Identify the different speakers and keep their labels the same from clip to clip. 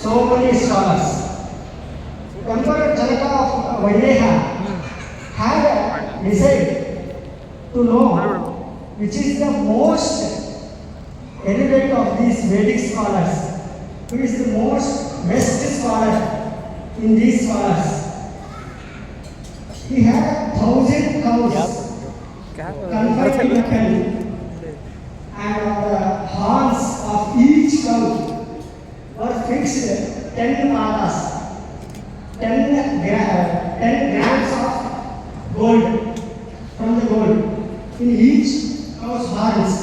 Speaker 1: so many scholars. Emperor Janaka of Vaideha had decided to know which is the most erudite of these Vedic scholars, who is the most best scholar in these scholars. He had 1,000 cows confined in a pen, and on the horns of each cow were fixed 10 malas, 10 grams of gold from the gold in each cow's horns,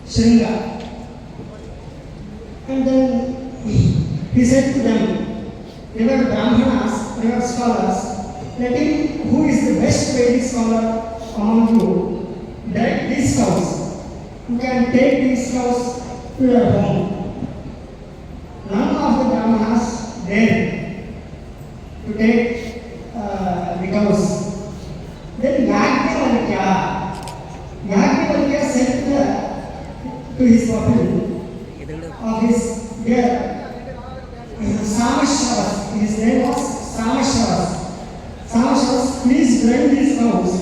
Speaker 1: Shringa. And then he said to them, "You are Brahmanas, you are scholars, let him who is the best Vedic scholar among you direct these cows. You can take these cows to your home." None of the Brahmanas dared to take the cows. Then Yajnavalkya said to his pupil of his dear Samashravas, his name was Samashravas. Samashravas, please drive these cows.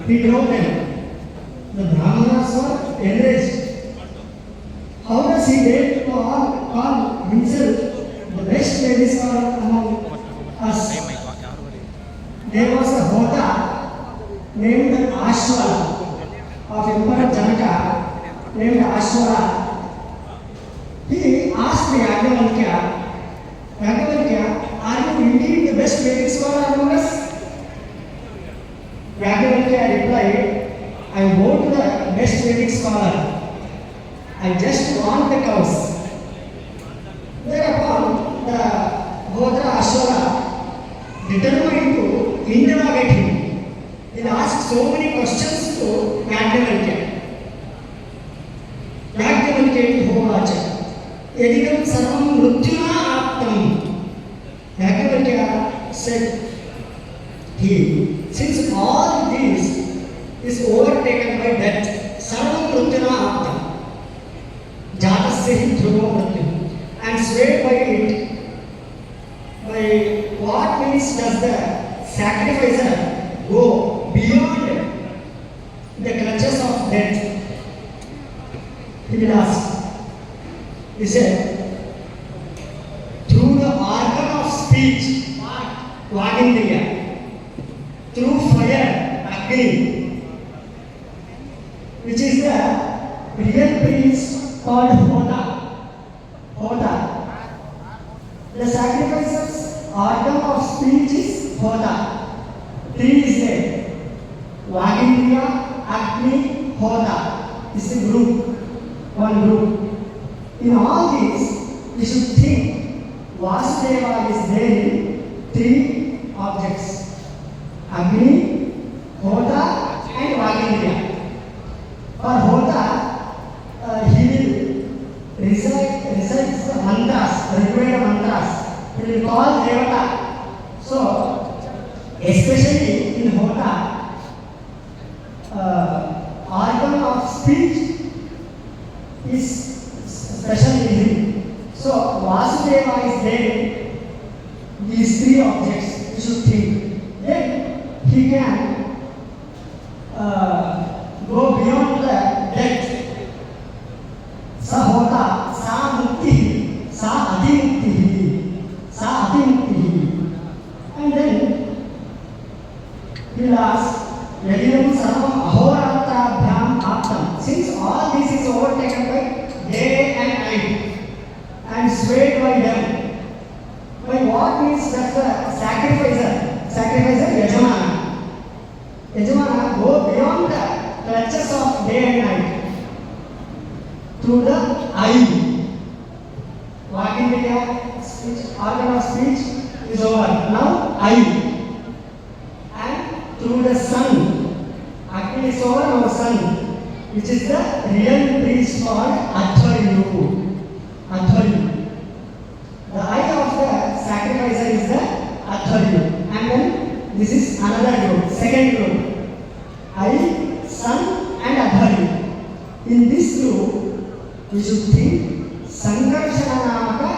Speaker 1: He drove them. The Brahmanas were enraged. How does he dare to call himself the best Vedic scholar among us? There was a Hota named Ashwara of Emperor Janaka, named Ashwara. He asked Yajnavalkya, "Are you indeed the best Vedic scholar among us?" Yajnavalkya replied, "I vote the best Vedic scholar. I just want the cows." Thereupon the Hotra Ashwara determined to interrogate him. He asked so many questions to Yajnavalkya. Yajnavalkya hovacha edikam sarvam mrutyuna aptam. Yajnavalkya said, since all this is overtaken by death, sarvam mrutyuna aptam, jatasya hi dhruva mrityu, and swayed by it, by what means does the sacrificer go beyond the clutches of death? He will ask. He said, through the organ of speech, Vagindriya, through fire, Agni, which is the real prince called Hota. The sacrificer's organ of speech is Hota. Three is there. Vagindriya, Agni, Hota. This is a group, one group. In all these, we should think Vasudeva is there in three objects: Agni, Hota, and Vagindriya. For Hota, he will recite the mantras, the required mantras. He will call Devata. So, especially in Hota, organ of speech is special in him. So Vasudeva is there in these three objects. You should think. Then he can go beyond the death. Sa hota, sa mukti, sa adimukti, sa adimukti. And then he will ask, Yadidam sarvam ahoratrabhyam aptam. Since all this is overtaken by day and night and swayed by them, by what means that the sacrificer Yajamana go beyond the clutches of day and night through the eye. Vagindriya speech, organ of speech is over. Now eye. And through the sun. Agni is over, our sun, which is the real priest called Adharyu. The eye of the sacrificer is the Adharyu. And then this is another group, second group. Eye, sun and Adharyu. In this group, we should think Sangarshana Namaka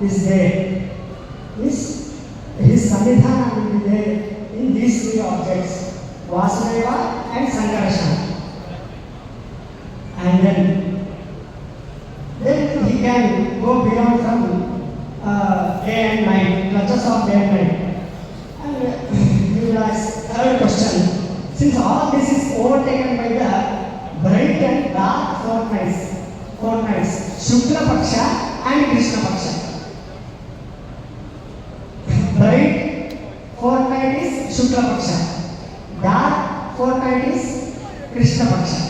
Speaker 1: is there. His Sannidhana will be there in these three objects, Vasudeva and Sankarashana. And then he can go beyond from day and night, clutches of day and night. And he will ask third question. Since all this is overtaken by the bright and dark fortnights, Shukla Paksha and Krishna Paksha. Bright fortnight is Shukla Paksha, dark fortnight is Krishna Paksha.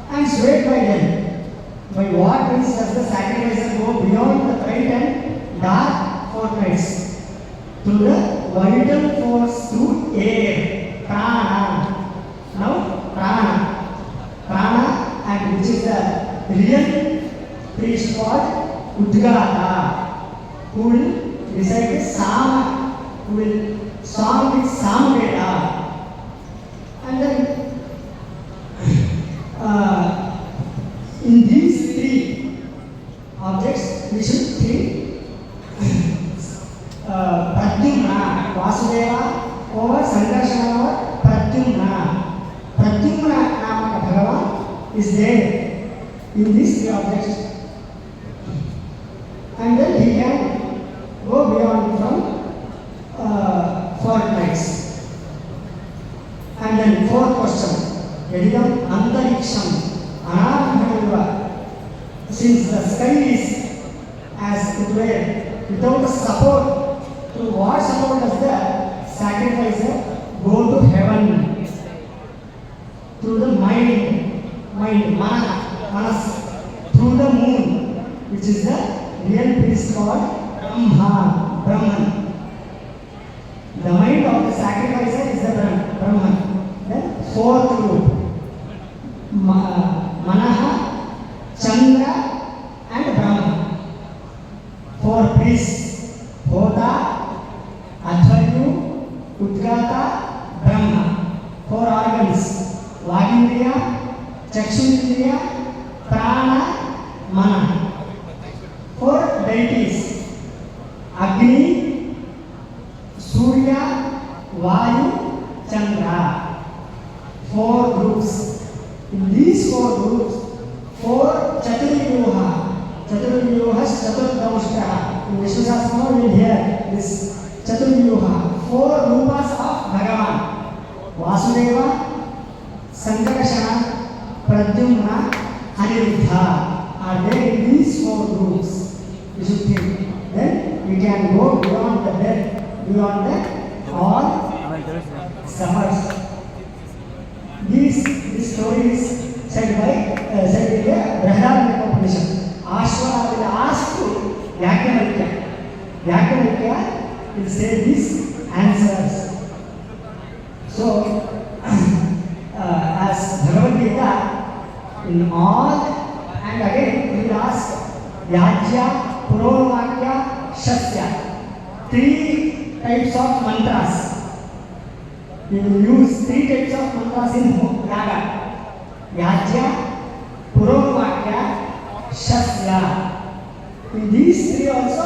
Speaker 1: And swayed by them. By what means does the sacrificer go beyond the bright and dark fortnights? Through the vital force through air, prana. Now prana, and which is the real priest called Udgata, who will recite the Sama, who will song with Samveda. And then in these three objects, we should think Pradyumna, Vasudeva over Sankarashana over Pradyumna. Pradyumna Namaka Bhagavan is there in these three objects. And then he can go beyond from fortnights. And then fourth question, Yadidam Antariksham Anarthanaiva. Since the sky is as it were without a support, through what support does the sacrificer go to heaven? Through the mind, manas, through the moon, which is the real priest called Brahman. The mind of the sacrificer is the Brahman. Then fourth group, Manaha, Chandra and Brahma. Four priests, Hota, Adharyu, Udgata, Brahma. Four organs, Vagindriya, Chakshundriya, Prana, Mana. Four deities, Agni, Surya, Vayu, Chandra. Four groups. In these four groups, four Chaturvyuha. Chaturvyuha is Chaturdamashtaha. In Vishnu Sahasranama we will hear this Chaturvyuha. Four rupas of Bhagavan. Vasudeva, Sankarashana, Pradyumna, Aniruddha are there in these four groups. You should think. Then we can go beyond the death, beyond the all summers. This story is said by the Brihadaranyaka Upanishad. Ashwara will ask to Yajnavalkya. Yajnavalkya will say these answers. So, as Bhagavad Gita, in all, and again he will ask Yajya, Puronvakya, Shasya. Three types of mantras. We will use three types of mantras in Yaga. Yajya, Puronvakya, Shasya. In these three also,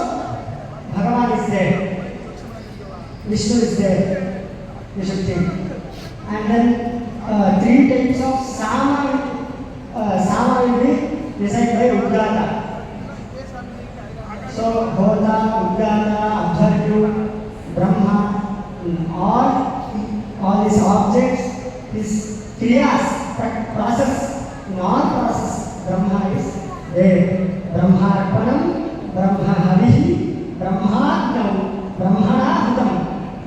Speaker 1: Bhagavan is there. Vishnu is there. You should think. And then three types of Sama will be recited by Udgata. So, Hota, Udgata, Adharyu, Brahma, all these objects, these kriyas, process, in all process, Brahma is there. Brahmarpanam, Brahmahavihi, Brahmatnam, Brahmanahutam,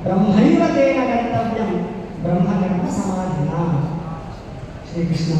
Speaker 1: Brahmaiva tena gantavyam, Brahmakarma samadhina. Shri Krishna.